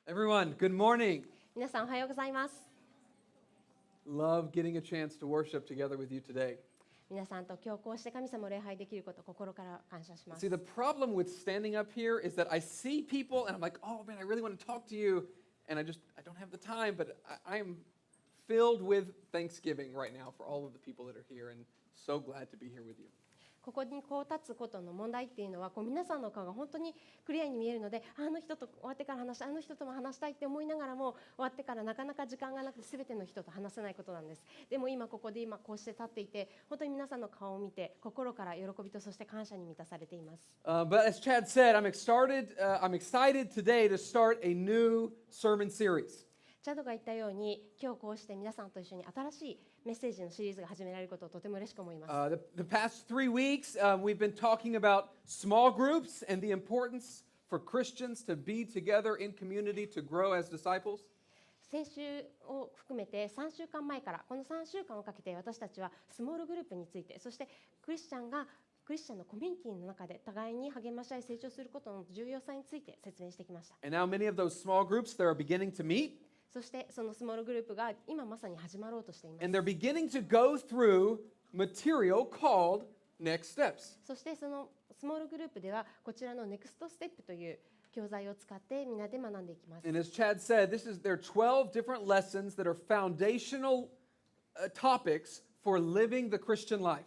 Everyone, good morning. 皆さんおはようございます。 Love getting a chance to worship together with you today. 皆さんと今日こうして神様を礼拝できること心から感謝します。 See, the problem with standing up here is that I see people and I'm like, oh man, I really want to talk to you. And I don't have the time, but I'm filled with thanksgiving right now for all of the people that are here and so glad to be here with you. ここにこう立つことの問題っていうのは皆さんの顔が本当にクリアに見えるので、あの人と終わってから話したい、あの人とも話したいって思いながらも終わってからなかなか時間がなくて全ての人と話せないことなんです。でも今ここでこうして立っていて本当に皆さんの顔を見て心から喜びとそして感謝に満たされています。But as Chad said, I'm excited today to start a new sermon series. チャドが言ったように今日こうして皆さんと一緒に新しいメッセージのシリーズが始められることをとても嬉しく思います。The past 3 weeks, we've been talking about small groups and the importance for Christians to be together in community to grow as disciples. 先週を含めて3週間前からこの3週間をかけて私たちはスモールグループについて、そしてクリスチャンのコミュニティの中で互いに励まし合い成長することの重要さについて説明してきました。 And now many of those small groups, they are beginning to meet. そしてそのスモールグループが今まさに始まろうとしています。 And they're beginning to go through material called Next Steps. そしてそのスモールグループではこちらのネクストステップという教材を使ってみんなで学んでいきます。 And as Chad said, there are 12 different lessons that are foundational topics for living the Christian life.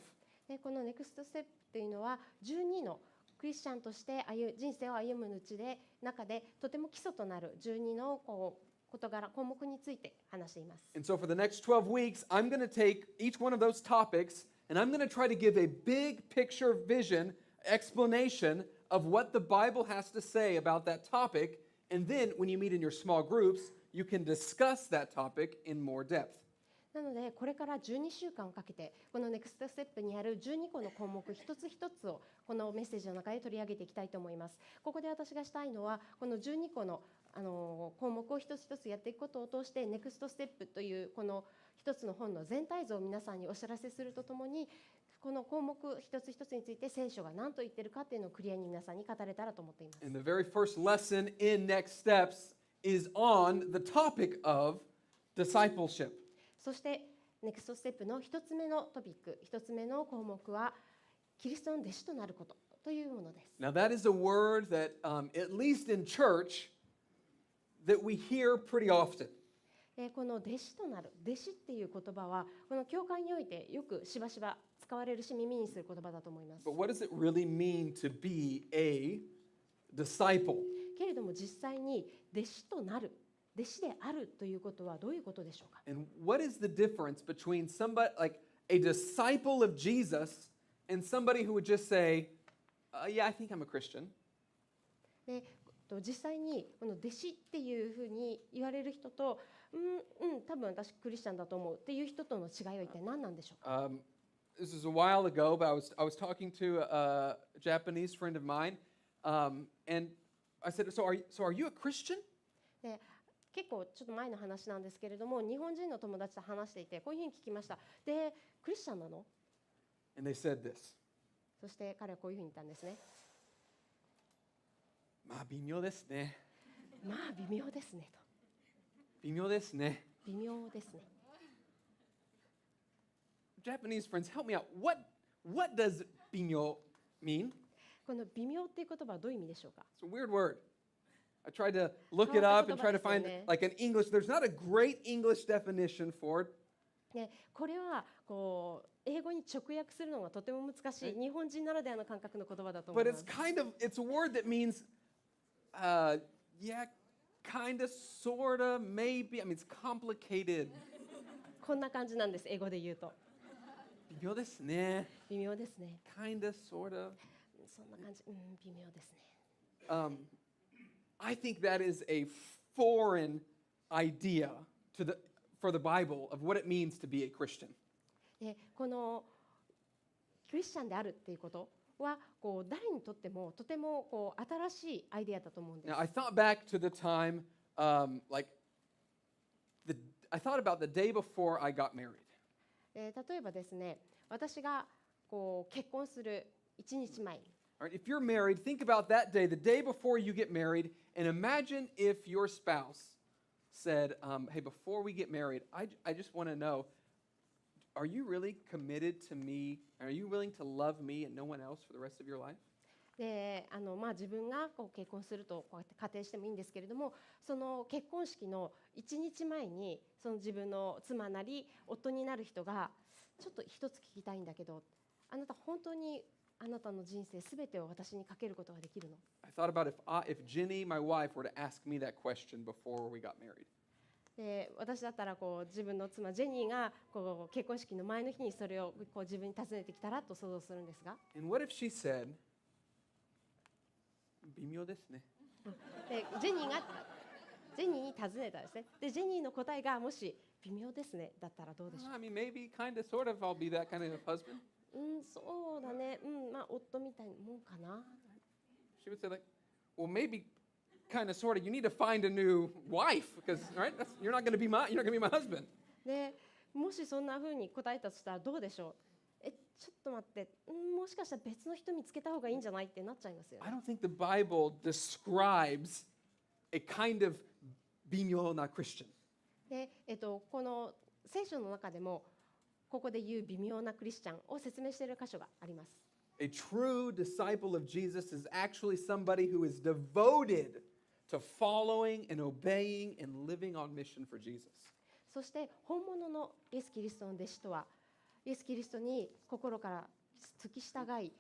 でこのネクストステップというのは12のクリスチャンとして人生を歩む中でとても基礎となる12の事柄、項目について話しています。 And so for the next 12 weeks, I'm going to take each one of those topics and I'm going to try to give a big picture vision, explanation of what the Bible has to say about that topic. And then when you meet in your small groups, you can discuss that topic in more depth. なのでこれから12週間をかけてこのネクストステップにある12個の項目一つ一つをこのメッセージの中で取り上げていきたいと思います。ここで私がしたいのはこの12個の項目を一つ一つやっていくことを通してネクストステップというこの一つの本の全体像を皆さんにお知らせするとともに、この項目一つ一つについて聖書が何と言っているかっていうのをクリアに皆さんに語れたらと思っています。 And the very first lesson in Next Steps is on the topic of discipleship. そしてネクストステップの一つ目のトピック、一つ目の項目はキリストの弟子となることというものです。 Now that is a word that, at least in church, that we hear pretty often. この弟子となる、弟子っていう言葉はこの教会においてよくしばしば使われるし耳にする言葉だと思います。 But what does it really mean to be a disciple? けれども実際に弟子となる、弟子であるということはどういうことでしょうか。 And what is the difference between somebody like a disciple of Jesus and somebody who would just say, yeah, I think I'm a Christian? で実際にこの弟子っていうふうに言われる人と、多分私クリスチャンだと思うっていう人との違いは一体何なんでしょうか。This is a while ago, but I was talking to a Japanese friend of mine, and I said, so are you a Christian? で結構ちょっと前の話なんですけれども、日本人の友達と話していてこういうふうに聞きました。で、クリスチャンなの？ And they said this. そして彼はこういうふうに言ったんですね。まあ微妙ですね。まあ微妙ですねと。微妙ですね。微妙ですね。Japanese friends, help me out. What does 微妙 mean? この微妙っていう言葉はどういう意味でしょうか。 It's a weird word. I tried to look it up and try to find like an English. There's not a great English definition for it. でこれは英語に直訳するのがとても難しい日本人ならではの感覚の言葉だと思い But ます。 it's a word that means, yeah, kind of, sort of, maybe. I mean, it's complicated. こんな感じなんです、英語で言うと。微妙ですね。微妙ですね。Kind of, sort of. そんな感じ、微妙ですね。I think that is a foreign idea for the Bible of what it means to be a Christian. でこのクリスチャンであるっていうことは誰にとってもとても新しいアイデアだと思うんです。Now, I thought back to the time, I thought about the day before I got married. 例えばですね、私が結婚する1日前 All right, if you're married, think about that day, the day before you get married, and imagine if your spouse said, hey, before we get married, I just want to know, are you really committed to me? Are you willing to love me and no one else for the rest of your life? で自分が結婚するとこうやって仮定してもいいんですけれども、その結婚式の1日前にその自分の妻なり夫になる人がちょっと一つ聞きたいんだけど、あなた本当にあなたの人生すべてを私にかけることができるの？ I thought about if Jenny, my wife, were to ask me that question before we got married. で私だったら自分の妻ジェニーが結婚式の前の日にそれを自分に尋ねてきたらと想像するんですが、 And what if she said, 微妙ですね。でジェニーに尋ねたんですね。でジェニーの答えがもし微妙ですねだったらどうでしょう？ I mean, maybe, kind of, sort of, I'll be that kind of husband. そうだね、夫みたいなもんかな。 She would say, like, well, maybe, kind of, sort of, you need to find a new wife because, right? You're not going to be my husband. でもしそんな風に答えたとしたらどうでしょう？ちょっと待って、もしかしたら別の人見つけた方がいいんじゃないってなっちゃいますよね。I don't think the Bible describes a kind of 微妙な Christian. で、この聖書の中でもここで言う微妙なクリスチャンを説明している箇所があります。A true disciple of Jesus is actually somebody who is devoted to following and obeying and living on mission for Jesus. そして本物のイエス・キリストの弟子とは、イエス・キリストに心から付き従い、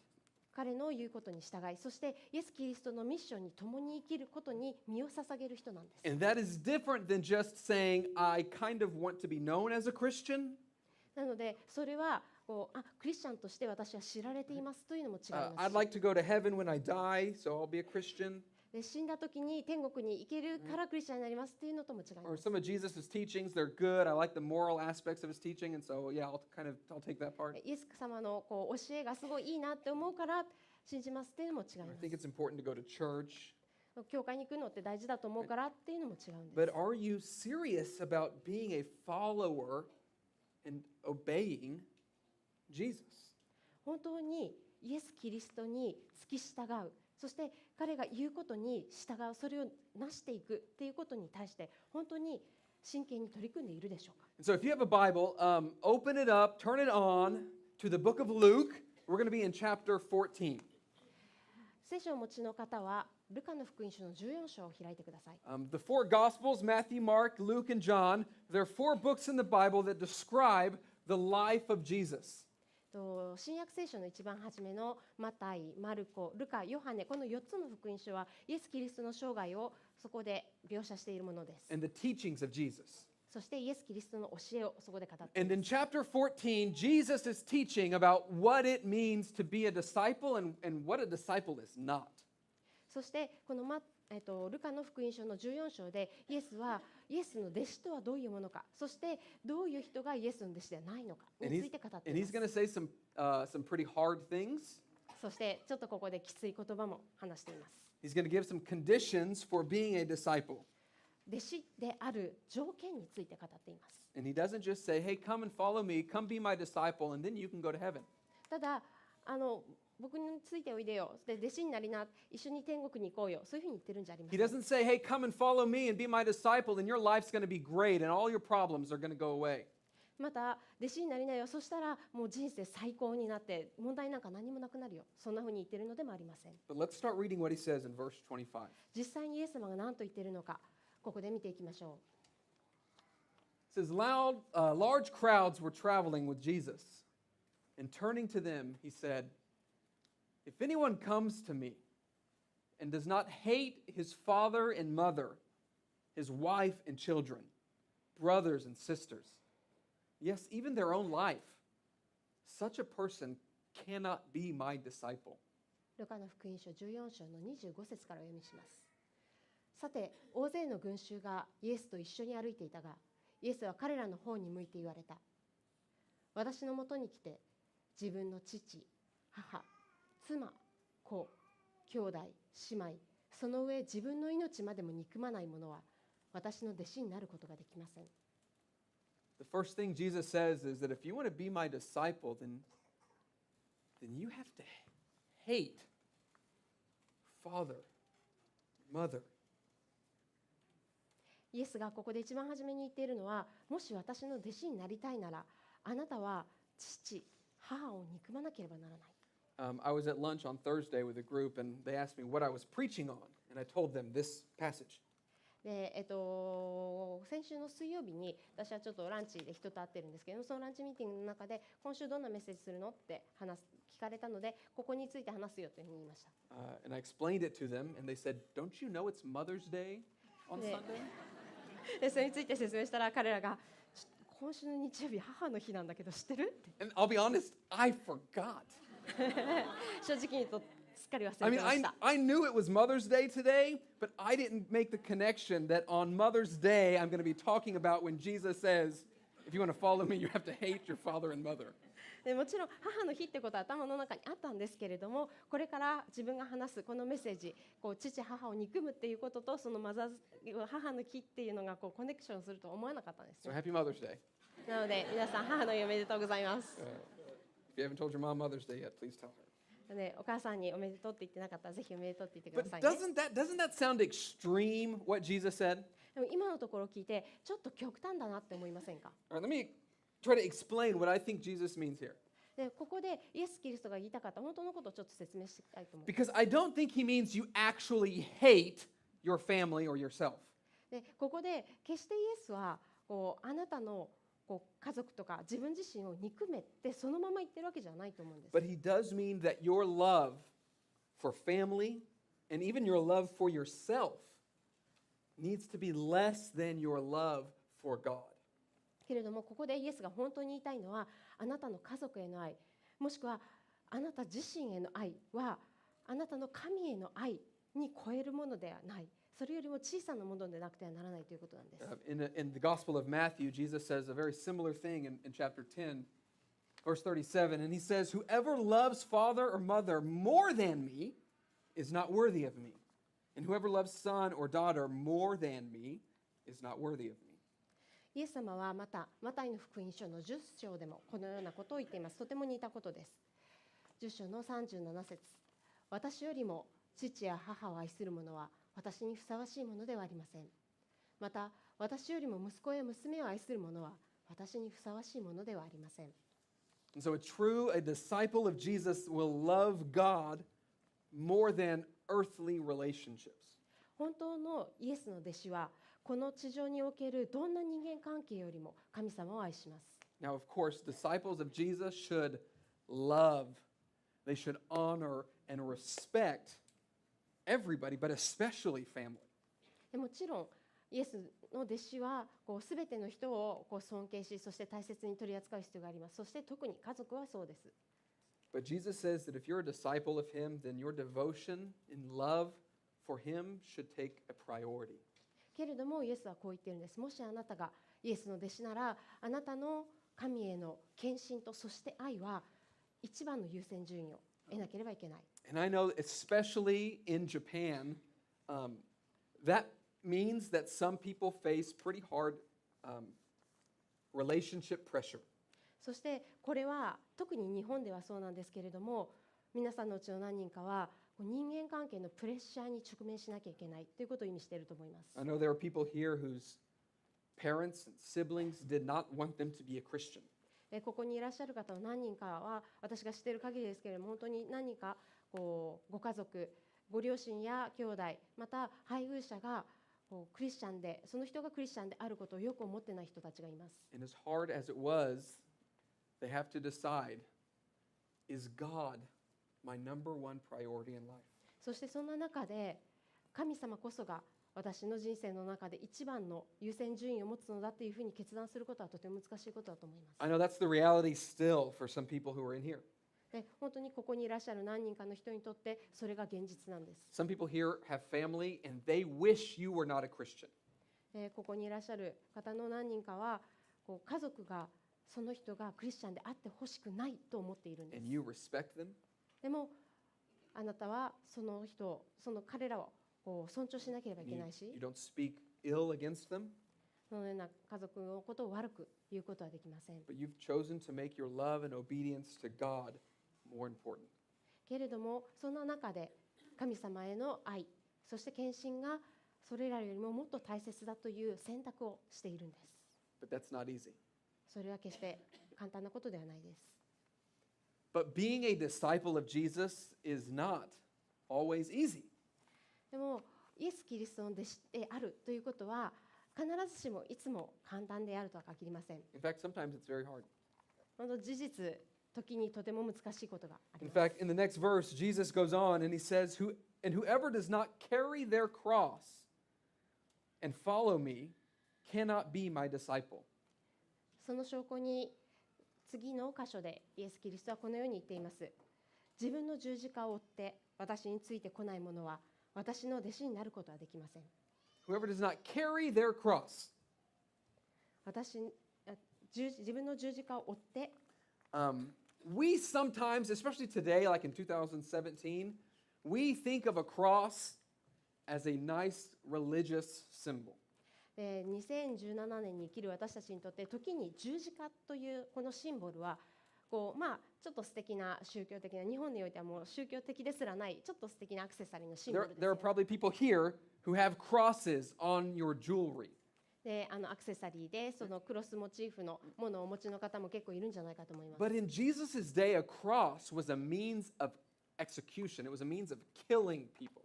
彼の言うことに従い、そしてイエス・キリストのミッションに共に生きることに身を捧げる人なんです。And that is different than just saying, I kind of want to be known as a Christian. なのでそれはクリスチャンとして私は知られていますというのも違います I'd like to go to heaven when I die, so I'll be a Christian. で死んだ時に天国に行けるからクリスチャンになりますっていうのとも違いま Or す。 some of Jesus' teachings, they're good. I like the moral aspects of his teaching, and so yeah, I'll take that part. イエス様の教えがすごいいいなって思うから信じますっていうのも違い I ま think it's important to go to church. す。教会に行くのって大事だと思うからっていうのも違うんです。 But are you serious about being a follower and obeying Jesus? 本当にイエス・キリストに付き従う、そして彼が言うことに従う、それを成していくっていうことに対して本当に真剣に取り組んでいるでしょうか。 And so if you have a Bible, open it up, turn it on to the book of Luke. We're going to be in chapter 14. 聖書をお持ちの方はルカの福音書の14章を開いてください。The four Gospels, Matthew, Mark, Luke, and John, there are four books in the Bible that describe the life of Jesus. 新約聖書の一番初めのマタイ、マルコ、ルカ、ヨハネ、この4つの福音書はイエス・キリストの生涯をそこで描写しているものです。 And the teachings of Jesus. そしてイエス・キリストの教えをそこで語ってい And ま in す。 chapter 14, Jesus is teaching about what it means to be a disciple and what a disciple is not. そしてこのルカの福音書の14章でイエスはイエスの弟子とはどういうものか、そしてどういう人がイエスの弟子ではないのかに And ついて語ってい he's ます。 going to say some pretty hard things. そしてちょっとここできつい言葉も話しています。 He's going to give some conditions for being a disciple. 弟子である条件について語っています。 And he doesn't just say, hey, come and follow me, come be my disciple, and then you can go to heaven. ただ僕についておいでよ、で弟子になりな、一緒に天国に行こうよ、そういうふうに言ってるんじゃありま He せん。 doesn't say, hey, come and follow me and be my disciple, and your life's going to be great, and all your problems are going to go away. また弟子になりなよ、そしたらもう人生最高になって問題なんか何もなくなるよ、そんなふうに言ってるのでもありません。 But let's start reading what he says in verse 25. 実際にイエス様が何と言っているのか、ここで見ていきましょ It says, large crowds were traveling with Jesus. And turning to them, he said, if anyone comes to me and does not hate his father and mother, his wife and children, brothers and sisters, yes, even their own life, such a person cannot be my disciple. う。ルカの福音書14章の25節からお読みします。さて、大勢の群衆がイエスと一緒に歩いていたが、イエスは彼らの方に向いて言われた。私のもとに来て、自分の父、母、妻、子、兄弟、姉妹、その上自分の命までも憎まない者は、私の弟子になることができません。The first thing Jesus says is that if you want to be my disciple, then you have to hate father, mother. イエスがここで一番初めに言っているのは、もし私の弟子になりたいなら、あなたは父、母を憎まなければならない。I was at lunch on Thursday with a group, and they asked me what I was preaching on, and I told them this passage. で先週の水曜日に私はちょっとランチで人と会ってるんですけども、そのランチミーティングの中で今週どんなメッセージするのって聞かれたので、ここについて話すよというふうに言いました。And I explained it to them, and they said, "Don't you know it's Mother's Day on Sunday?" でそれについて説明したら彼らが、今週の日曜日母の日なんだけど知ってるって And I'll be honest, I forgot. 正直に言うとすっかり忘 I れ mean, てました。 I knew it was Mother's Day today, but I didn't make the connection that on Mother's Day I'm going to be talking about when Jesus says, if you want to follow me, you have to hate your father and mother. でもちろん母の日ってことは頭の中にあったんですけれども、これから自分が話すこのメッセージ、父母を憎むっていうこととその母の日っていうのがコネクションすると思わなかったんです So ね。 happy Mother's Day. なので皆さん母の日おめでとうございます。 If you haven't told your mom Mother's Day yet, please tell her. でお母さんにおめでとうって言ってなかったらぜひおめでとうって言ってく But ださいね。 doesn't that sound extreme, what Jesus said? でも今のところ聞いてちょっと極端だなって思いませんか？ All right, let me try to explain what I think Jesus means here. でここでイエス・キリストが言いたかった本当のことをちょっと説明したいと思います。 Because I don't think he means you actually hate your family or yourself. でここで決してイエスはあなたの家族とか自分自身を憎めってそのまま言ってるわけじゃないと思うんです。 But he does mean that your love for family and even your love for yourself needs to be less than your love for God. けれどもここでイエスが本当に言いたいのは、あなたの家族への愛、もしくはあなた自身への愛はあなたの神への愛に超えるものではない。それよりも小さなものでなくてはならないということなんです。In the Gospel of Matthew, Jesus says a very similar thing in chapter 10, verse 37. And he says, "Whoever loves father or mother more than me is not worthy of me. And whoever loves son or daughter more than me is not worthy of me." イエス様はまたマタイの福音書の10章でもこのようなことを言っています。とても似たことです。10章の37節。私よりも父や母を愛する者は私にふさわしいものではありません。また私よりも息子や娘を愛する者は私にふさわしいものではありません。 And so a disciple of Jesus will love God more than earthly relationships. 本当のイエスの弟子はこの地上におけるどんな人間関係よりも神様を愛します。 Now, of course, disciples of Jesus should love, they should honor and respect everybody, but especially family. でもちろんイエスの弟子は全ての人を尊敬し、そして大切に取り扱う必要があります。そして特に家族はそうです。 But Jesus says that if you're a disciple of him, then your devotion and love for him should take a priority. けれどもイエスはこう言っているんです。もしあなたがイエスの弟子なら、あなたの神への献身とそして愛は一番の優先順位を得なければいけない。 And I know, especially in Japan, that means that some people face pretty hard relationship pressure. そしてこれは特に日本ではそうなんですけれども、皆さんのうちの何人かは人間関係のプレッシャーに直面しなきゃいけないということを意味していると思います。 I know there are people here whose parents and siblings did not want them to be a Christian. ここにいらっしゃる方の何人かは私が知っている限りですけれども、本当に何人かご家族、ご両親や兄弟、また配偶者がクリスチャンで、その人がクリスチャンであることをよく思ってない人たちがいます。 And as hard as it was, they have to decide, is God my number one priority in life? そしてそんな中で神様こそが私の人生の中で一番の優先順位を持つのだというふうに決断することはとても難しいことだと思います。 I know that's the reality still for some people who are in here. で本当にここにいらっしゃる何人かの人にとってそれが現実なんです。 Some people here have family and they wish you were not a Christian. ここにいらっしゃる方の何人かは家族がその人がクリスチャンであってほしくないと思っているんです。 And you respect them. でもあなたはその人、その彼らを尊重しなければいけないし、 You don't speak ill against them, そのような家族のことを悪く言うことはできません。 but you've chosen to make your love and obedience to God more important. けれどもその中で神様への愛、そして献身がそれらよりももっと大切だという選択をしているんです。But that's not easy. それは決して簡単なことではないです。But being a disciple of Jesus is not always easy. でもイエス・キリストの弟子であるということは必ずしもいつも簡単であるとは限りません。In fact, sometimes it's very hard. 本当事実、時にとても難しいことがあり In ます。 fact, in the next verse, Jesus goes on and he says, And whoever does not carry their cross and follow me cannot be my disciple. その証拠に次の箇所でイエス・キリストはこのように言っています。自分の十字架を追って私についてこない者は私の弟子になることはできません。Whoever does not carry their cross. 自分の十字架を追って、We sometimes, especially today, like in 2017, we think of a cross as a nice religious symbol. 2017年に生きる私たちにとって時に十字架というこのシンボルはちょっと素敵な宗教的な、日本においてはもう宗教的ですらないちょっと素敵なアクセサリーのシンボルです There are よ。 probably people here who have crosses on your jewelry. でアクセサリーでそのクロスモチーフのものをお持ちの方も結構いるんじゃないかと思います。 But in Jesus' day, a cross was a means of execution. It was a means of killing people.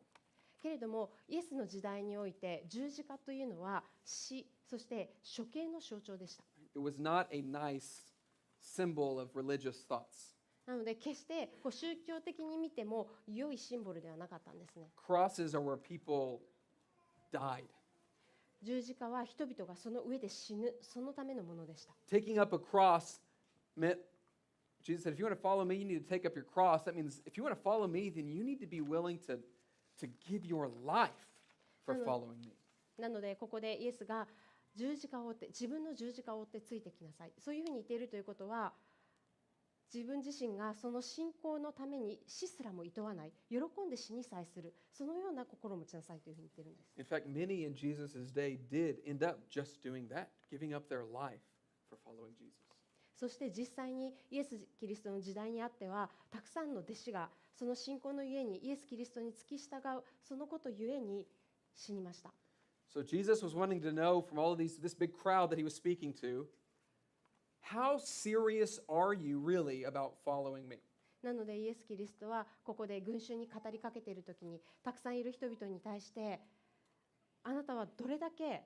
けれどもイエスの時代において十字架というのは死、そして処刑の象徴でした。 It was not a nice symbol of religious thoughts. なので決して宗教的に見ても良いシンボルではなかったんですね。 Crosses are where people died. 十字架は人々がその上で死ぬ、そのためのものでした。 Taking up a cross meant, Jesus said, if you want to follow me, you need to take up your cross. That means if you want to follow me, then you need to be willing to give your life for following me. なのでここでイエスが十字架を追って、自分の十字架を追ってついてきなさい、そういうふうに言っているということは、自分自身がその信仰のために死すらも厭わない、喜んで死にさえする、そのような心を持ちなさいというふうに言っているんです。 In fact, many in Jesus' day did end up just doing that, giving up their life for following Jesus. そして実際にイエス・キリストの時代にあっては、たくさんの弟子がその信仰のゆえにイエス・キリストに付き従う、そのことゆえに死にました。 So Jesus was wanting to know from all of this big crowd that he was speaking to, how serious are you really about following me? なのでイエス・キリストはここで群衆に語りかけているときに、たくさんいる人々に対して、あなたはどれだけ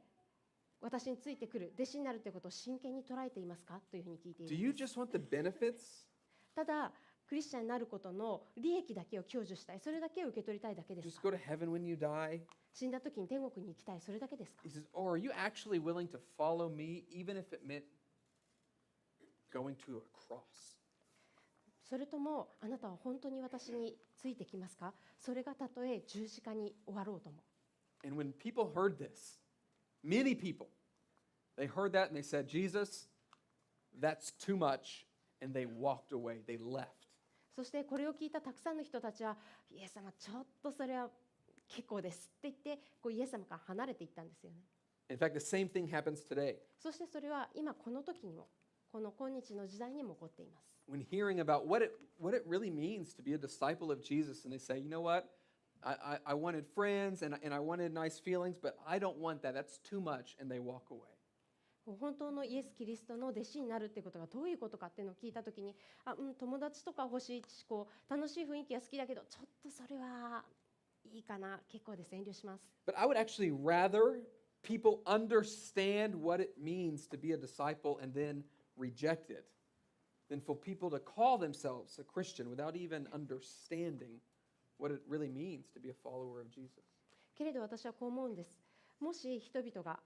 私についてくる弟子になるということを真剣に捉えていますかというふうに聞いてい Do る you んです。 just want the benefits? ただクリスチャンになることの利益だけを享受したい、それだけを受け取りたいだけです Just か。 go to heaven when you die? 死んだ時に天国に行きたい、それだけですか。 He says, or are you actually willing to follow me even if it meant going to a cross? それともあなたは本当に私についてきますか。それがたとえ十字架に終わろうとも。 And when people heard this, many people, they heard that and they said, Jesus, that's too much, and they walked away, they left. そしてこれを聞いたたくさんの人たちは、イエス様ちょっとそれは結構ですって言ってイエス様から離れていったんですよね。 In fact, the same thing happens today. そしてそれは今この時にも、この今日の時代にも起こっています。 When hearing about what it really means to be a disciple of Jesus, and they say, you know what, I wanted friends and I wanted nice feelings, but I don't want that. That's too much, and they walk away. 本当のイエス・キリストの弟子になるってことがどういうことかっていうのを聞いたときに、友達とか欲しいし、楽しい雰囲気が好きだけど、ちょっとそれはいいかな、結構です、遠慮します。 But I would actually rather people understand what it means to be a disciple and then reject it than for people to call themselves a Christian without even understanding what it really means to be a follower of Jesus. けれど私はこう思うんです。もし人々が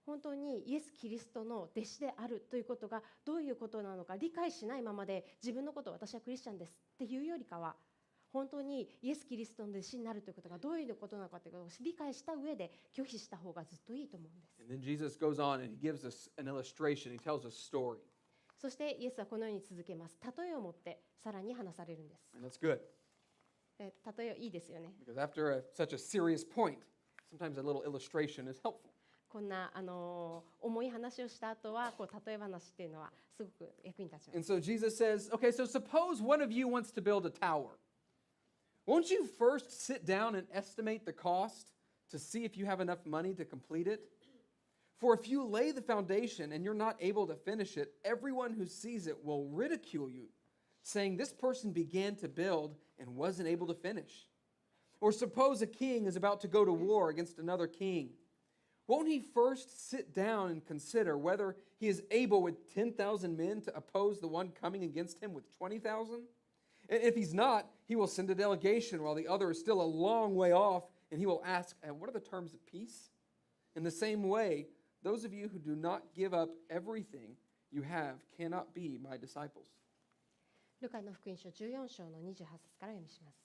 本当にイエス・キリストの弟子であるということがどういうことなのか理解しないままで、自分のことを私はクリスチャンですっていうよりかは、本当にイエス・キリストの弟子になるということがどういうことなのかということを理解した上で拒否した方がずっといいと思うんです。 And then Jesus goes on and he gives us an illustration. He tells a story. そしてイエスはこのように続けます。例えを持ってさらに話されるんです。 And that's good 例えいいですよね。 because after such a serious point, sometimes a little illustration is helpful. こんな重い話をした後は例え話っていうのはすごく役に立ちます。 And so Jesus says, okay, so suppose one of you wants to build a tower. Won't you first sit down and estimate the cost to see if you have enough money to complete it? For if you lay the foundation and you're not able to finish it, everyone who sees it will ridicule you, saying, "This person began to build and wasn't able to finish." Or suppose a king is about to go to war against another king. Won't he first sit down and consider whether he is able with 10,000 men to oppose the one coming against him with 20,000? And if he's not, he will send a delegation while the other is still a long way off, and he will ask, "What are the terms of peace?" In the same way, those of you who do not give up everything you have cannot be my disciples. ルカの福音書14章の28節から読みします。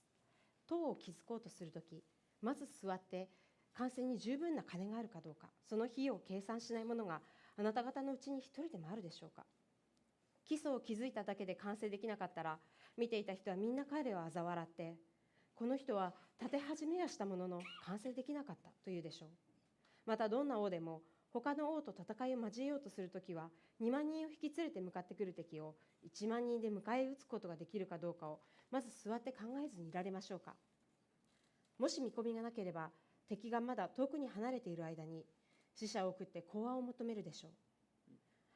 塔を築こうとするとき、まず座って完成に十分な金があるかどうか、その費用を計算しない者があなた方のうちに一人でもあるでしょうか。基礎を築いただけで完成できなかったら、見ていた人はみんな彼を嘲笑って、この人は建て始めはしたものの完成できなかったというでしょう。またどんな王でも他の王と戦いを交えようとするときは、2万人を引き連れて向かってくる敵を1万人で迎え撃つことができるかどうかをまず座って考えずにいられましょうか。もし見込みがなければ、敵がまだ遠くに離れている間に死者を送って講和を求めるでしょう。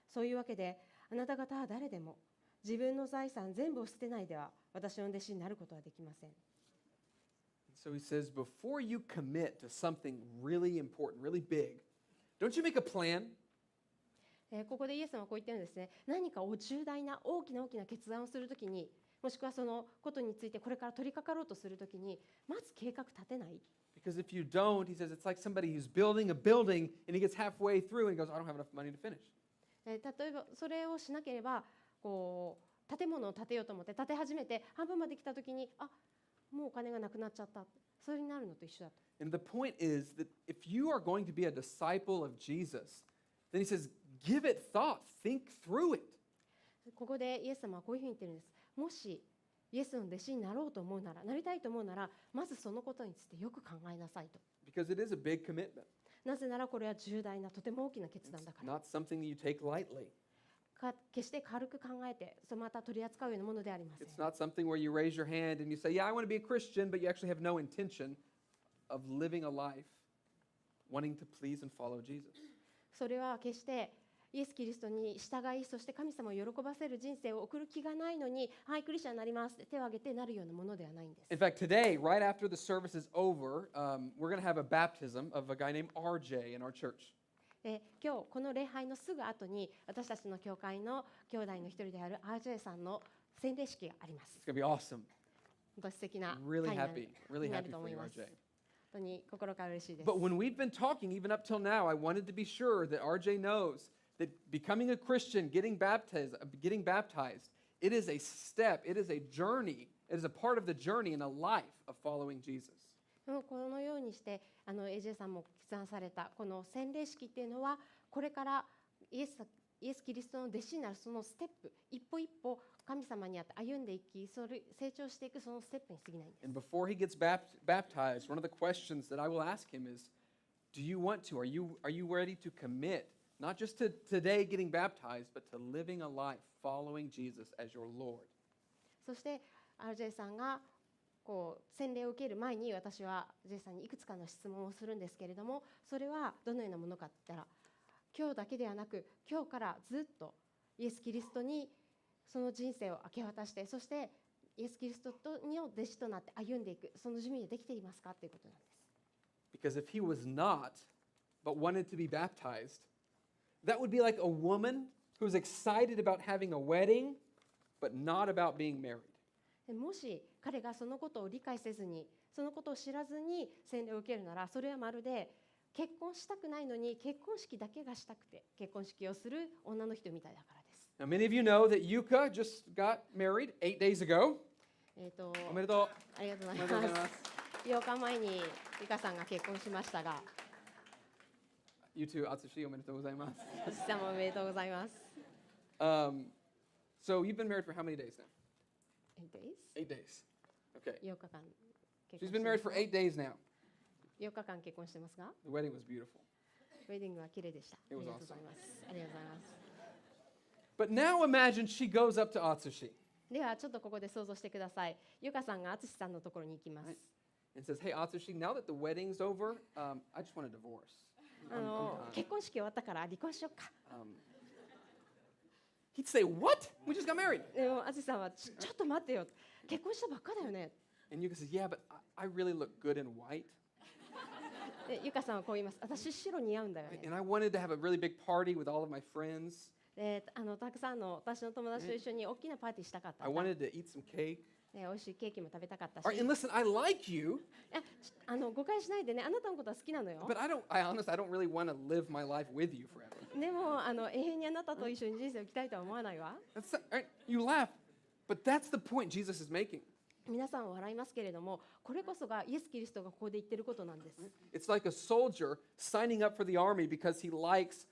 そういうわけで、あなた方は誰でも自分の財産全部を捨てないでは私の弟子になることはできません。So he says, before you commit to something really important, really big, don't you make a plan? ここでイエス様はこう言ってるんですね。何か重大な大きな決断をするときに、もしくはそのことについてこれから取り掛かろうとするときに、まず計画立てない。Because if you don't, he says, it's like somebody who's building a building and he gets halfway through and he goes, I don't have enough money to finish. 例えばそれをしなければ、建物を建てようと思って建て始めて半分まで来たときに、もうお金がなくなっちゃった。それになるのと一緒だと。And the point is that if you are going to be a disciple of Jesus, then he says, give it thought, think through it. ここでイエス様はこういうふうに言ってるんです。もしイエスの弟子になろうと思うなら、なりたいと思うなら、まずそのことについてよく考えなさいと。Because it is a big commitment. なぜならこれは重大なとても大きな決断だから。 Not something that you take lightly. 決して軽く考えて、また取り扱うようなものではありません。 It's not something where you raise your hand and you say, yeah, I want to be a Christian, but you actually have no intention of living a life wanting to please and follow Jesus. それは決してイエス・キリストに従い、そして神様を喜ばせる人生を送る気がないのに、はい、クリスチャンになりますって手を挙げてなるようなものではないんです。 In fact, today, right after the service is over, we're going to have a baptism of a guy named RJ in our church. 今日この礼拝のすぐ後に私たちの教会の兄弟の一人である RJ さんの洗礼式があります。 It's going to be awesome. 本当に素敵な Really 会 happy. に Really なる happy と for 思い you, ます。 RJ. 本当に心から嬉しいです。 But when we've been talking, even up till now, I wanted to be sure that RJ knows that becoming a Christian, getting baptized, it is a step, it is a journey, it is a part of the journey in a life of following Jesus. このようにしてAJ さんも決断されたこの洗礼式っていうのは、これからイエス・キリストの弟子になるそのステップ、一歩一歩神様にあって歩んでいき、成長していくそのステップに過ぎないんです。 And before he gets baptized, one of the questions that I will ask him is, do you want to? Are you ready to commit, not just to today getting baptized, but to living a life following Jesus as your Lord? そして RJ さんが洗礼を受ける前に、私は J さんにいくつかの質問をするんですけれども、それはどのようなものかって言ったら、今日だけではなく今日からずっとイエス・キリストにその人生を明け渡して、そしてイエス・キリストの弟子となって歩んでいく、その準備ができていますかということなんです。 Because if he was not, but wanted to be baptized, that would be like a woman who's excited about having a wedding, but not about being married. もし彼がそのことを理解せずに、そのことを知らずに洗礼を受けるなら、それはまるで結婚したくないのに結婚式だけがしたくて結婚式をする女の人みたいだからです。 Now, many of you know that Yuka just got married 8 days ago. おめでとう。ありがとうございおめでとうございま。ます8日前にゆかさんが結婚しましたが、You too, Atsushi, おめでとうございます。おじさんもおめでとうございます。So you've been married for how many days now? 8 days? 8 days. Okay. 8日間結 She's 婚 been して married ます for が8 days now. 8日間結婚してますが、 The wedding was beautiful. ウェディングは綺麗でした。あ It り was がとうございます。ありがとうございます。 But now imagine she goes up to Atsushi. ではちょっとここで想像してください。ゆかさんがあつしさんのところに行きます。And says, "Hey, Atsushi, now that the wedding's over, I just want a divorce." 結婚式終わったから離婚しようか。He'd say, "What? We just got married." でもあつしさんはちょっと待ってよ。結婚したばっかだよね。And Yuka says, "Yeah, but I really look good in white, でゆかさんはこう言います。私白似合うんだよね。 and I wanted to have a really big party with all of my friends. でたくさんの私の友達と一緒に大きなパーティーしたかったん I だ。 wanted to eat some cake. 美味しいケーキも食べたかったし。 All right, and listen, I like you, 誤解しないでね、あなたのことは好きなのよ。 but I honestly, I don't really want to live my life with you forever." でも永遠にあなたと一緒に人生を生きたいとは思わないわ。 All right, you laugh, but that's the point Jesus is making. 皆さんは笑いますけれども、これこそがイエス・キリストがここで言ってることなんです。 It's like a soldier signing up for the army because he likes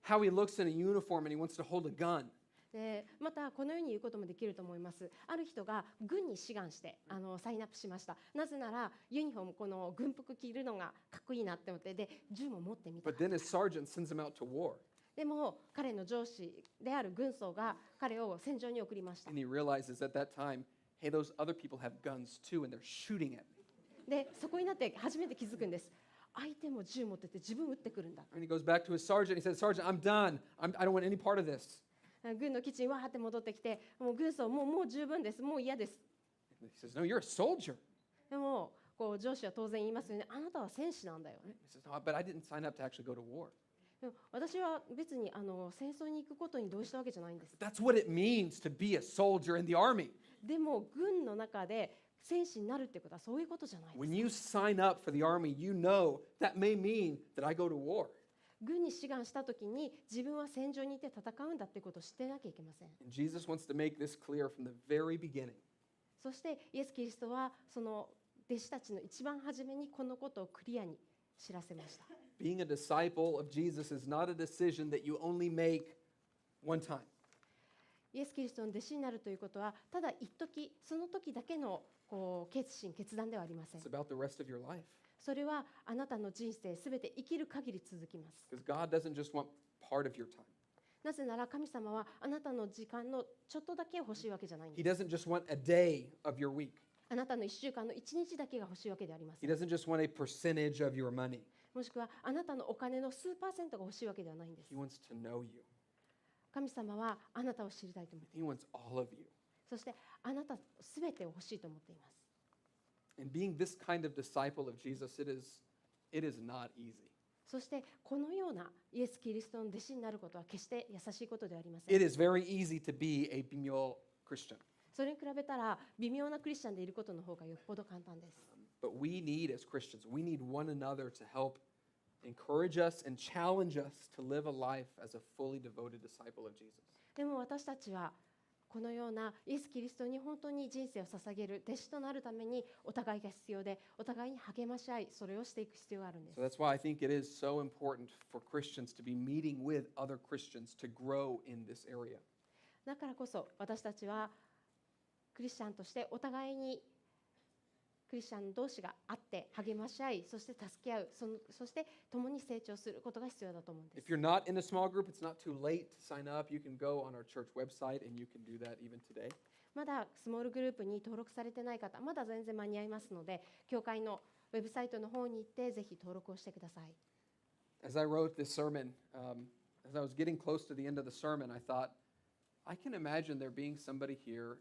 how he looks in a uniform and he wants to hold a gun. でまたこのように言うこともできると思います。ある人が軍に志願してサインアップしました。なぜならユニフォーム、この軍服着るのがかっこいいなって思って、で銃も持ってみた。 But then his sergeant sends him out to war, でも彼の上司である軍曹が彼を戦場に送りました。 and he realizes at that time, hey, those other people have guns too, and they're shooting at me. でそこになって初めて気づくんです。相手も銃持ってて自分撃ってくるんだ。 And he goes back to his sergeant. He says, "Sergeant, I'm done. I don't want any part of this." 軍の基地にわーって戻ってきて、もう軍曹もう十分です、もう嫌です。 And he says, "No, you're a soldier." でもこう上司は当然言いますよね。あなたは戦士なんだよ。 He says, "No, but I didn't sign up to actually go to war." でも私は別に戦争に行くことに同意したわけじゃないんです。 That's what it means to be a soldier in the army. でも軍の中で戦士になるってことはそういうことじゃないです。 When you sign up for the army, you know that may mean that I go to war. 軍に志願したときに自分は戦場にいて戦うんだってことを知ってなきゃいけません。 And Jesus wants to make this clear from the very beginning. そしてイエス・キリストはその弟子たちの一番初めにこのことをクリアに知らせました。 Being a disciple of Jesus is not a decision that you only make one time. イエス・キリストの弟子になるということはただ一時その時だけの決断ではありません。 It's about the rest of your life. それはあなたの人生すべて生きる限り続きます。 Because God doesn't just want part of your time. なぜなら神様はあなたの時間のちょっとだけ欲しいわけじゃないん He です。 doesn't just want a day of your week. あなたの1週間の1日だけが欲しいわけではありませ He ん。 doesn't just want a percentage of your money. もしくはあなたのお金の数パーセントが欲しいわけではないんです。 He wants to know you. 神様はあなたを知りたいと思っていま He wants all of you. す。そしてあなたすべてを欲しいと思っています。 And being this kind of disciple of Jesus, it is not easy. そしてこのようなイエス・キリストの弟子になることは決して優しいことではありません。 It is very easy to be a bilingual Christian. それに比べたら微妙なクリスチャンでいることの方がよっぽど簡単です。 But we need, as Christians, we need one another to help encourage us and challenge us to live a life as a fully devoted disciple of Jesus. でも私たちはこのようなイエス・キリストに本当に人生を捧げる弟子となるためにお互いが必要で、お互いに励まし合い、それをしていく必要があるんです So。that's why I think it is so important for Christians to be meeting with other Christians to grow in this area. だからこそ私たちはクリスチャンとしてお互いにクリスチャン同士が会って励まし合い、そして助け合う、そして共に成長することが必要だと思うんです。 If you're not in a small group, it's not too late to sign up. You can go on our church website and you can do that even today. まだスモールグループに登録されてない方、まだ全然間に合いますので、教会のウェブサイトの方に行ってぜひ登録をしてください。 As I wrote this sermon, as I was getting close to the end of the sermon, I thought, I can imagine there being somebody here,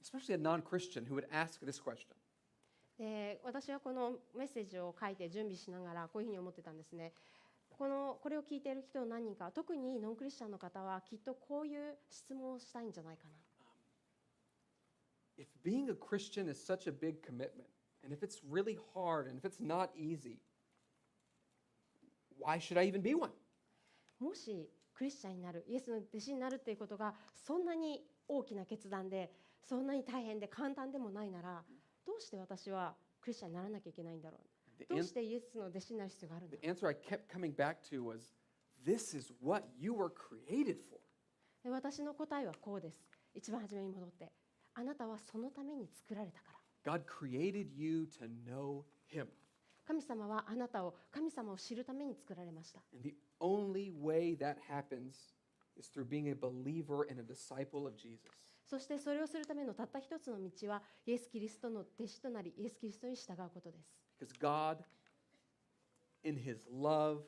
especially a non-Christian, who would ask this question. で私はこのメッセージを書いて準備しながらこういうふうに思ってたんですね。これを聞いている人の何人か、特にノンクリスチャンの方はきっとこういう質問をしたいんじゃないかな。If being a Christian is such a big commitment, and if it's really hard, and if it's not easy, why should I even be one? もしクリスチャンになる、イエスの弟子になるっていうことがそんなに大きな決断で、そんなに大変で簡単でもないなら、どうして私はクリスチャンにならなきゃいけないんだろう。どうしてイエスの弟子になる必要があるんだろ The answer I kept coming back to was, this is what you were created for. う。で私の答えはこうです。一番初めに戻って、あなたはそのために作られたから。 God created you to know Him. 神様はあなたを神様を知るために作られました。 And the only way that happens is through being a believer and a disciple of Jesus. そしてそれをするためのたった一つの道はイエス・キリストの弟子となりイエス・キリストに従うことです。 Because God, in His love,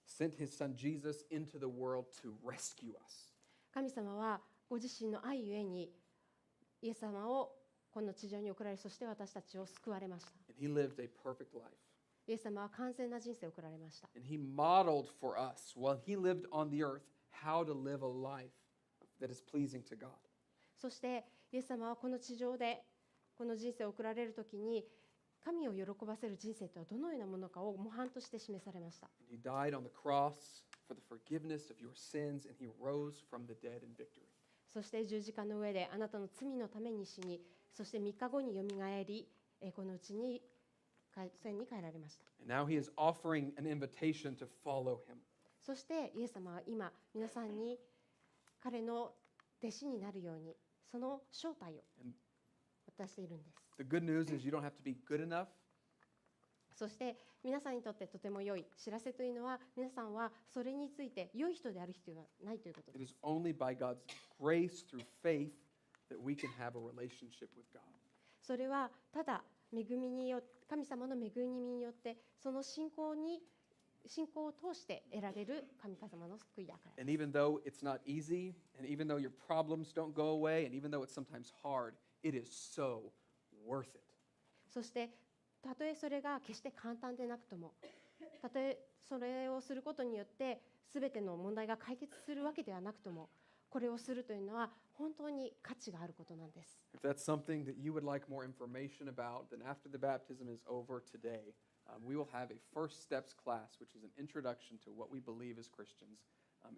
sent His Son Jesus into the world to rescue us. 神様はご自身の愛ゆえにイエス様をこの地上に送られ、そして私たちを救われました。 And He lived a perfect life. イエス様は完全な人生を送られました。 And He modeled for us, while He lived on the earth, how to live a life that is pleasing to God. そしてイエス様はこの地上でこの人生を送られるときに神を喜ばせる人生とはどのようなものかを模範として示されました。 And He died on the cross for the forgiveness of your sins, and He rose from the dead in victory. そして十字架の上であなたの罪のために死に、そして3日後によみがえり、このうちに天に帰られました。 And now He is offering an invitation to follow Him. そしてイエス様は今皆さんに彼の弟子になるようにその招待を渡しているんです。 The good news is you don't have to be good enough. そして皆さんにとってとても良い知らせというのは、皆さんはそれについて良い人である必要がないということ It です。 is only by God's grace through faith that we can have a relationship with God. それはただ恵みによって、神様の恵みによってその信仰を通して得られる神様の救いだから。 And even though it's not easy, and even though your problems don't go away, and even though it's sometimes hard, it is so worth it. そしてたとえそれが決して簡単でなくとも、たとえそれをすることによって全ての問題が解決するわけではなくとも、これをするというのは本当に価値があることなんです。 If that's something that you would like more information about, then after the baptism is over today, we will have a First Steps class, which is an introduction to what we believe as Christians.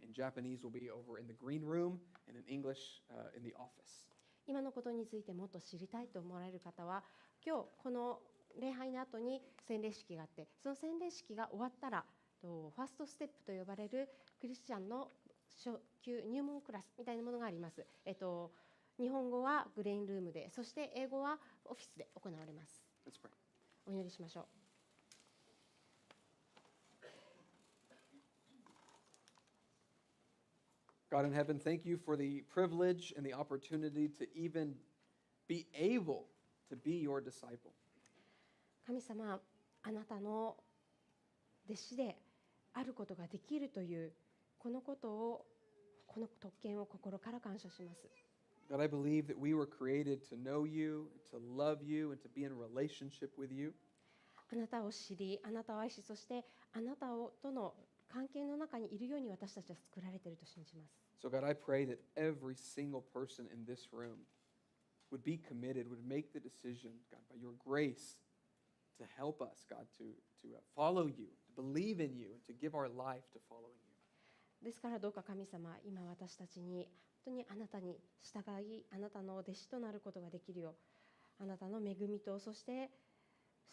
In Japanese, will be over in the green room, and in English, in the office. 今のことについてもっと知りたいと思われる方は、今日この礼拝の後に洗礼式があって、その洗礼式が終わったらファーストステップと呼ばれるクリスチャンの初級入門クラスみたいなものがあります。日本語はグレインルームで、そして英語はオフィスで行われます。 Let's pray. お祈りしましょう。God in heaven, thank you for the privilege and the opportunity to even be able to be your disciple. 神様、あなたの弟子であることができるというこの特権を心から感謝します。 God, I believe that we were created to know you, to love you, and to be in relationship with you. あなたを知り、あなたを愛し、そしてあなたとの関係の中にいるように私たちは作られていると信じます。 So God, I pray that every single person in this room would be committed, would make the decision, God, by your grace, to help us, God, to follow you, to believe in you, and to give our life to following you. ですからどうか神様、今私たちに本当にあなたに従い、あなたの弟子となることができるよう、あなたの恵みと、そして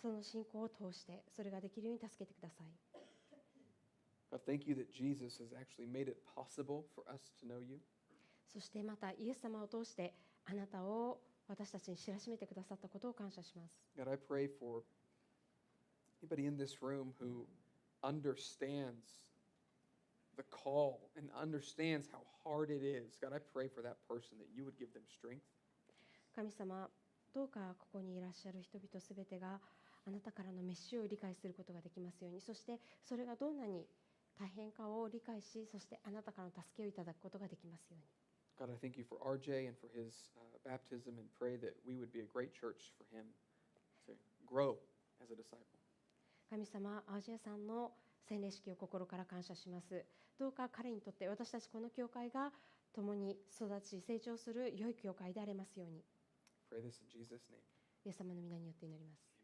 その信仰を通してそれができるように助けてください。 God, thank you that Jesus has actually made it possible for us to know you. そしてまたイエス様を通してあなたを私たちに知らしめてくださったことを感謝します。 God, I pray for anybody in this room who understands the call and understands how hard it is. God, I pray for that person that you would give them strength. 神様、どうかここにいらっしゃる人々すべてがあなたからの召しを理解することができますように、そしてそれがどんなに大変かを理解し、そしてあなたからの助けをいただくことができますように。 God, I thank you for RJ and for his baptism, and pray that we would be a great church for him to grow as a disciple. 神様、アジアさんの洗礼式を心から感謝します。どうか彼にとって私たちこの教会が共に育ち成長する良い教会でありますように。Pray this in Jesus' name. イエス様の皆によって祈ります。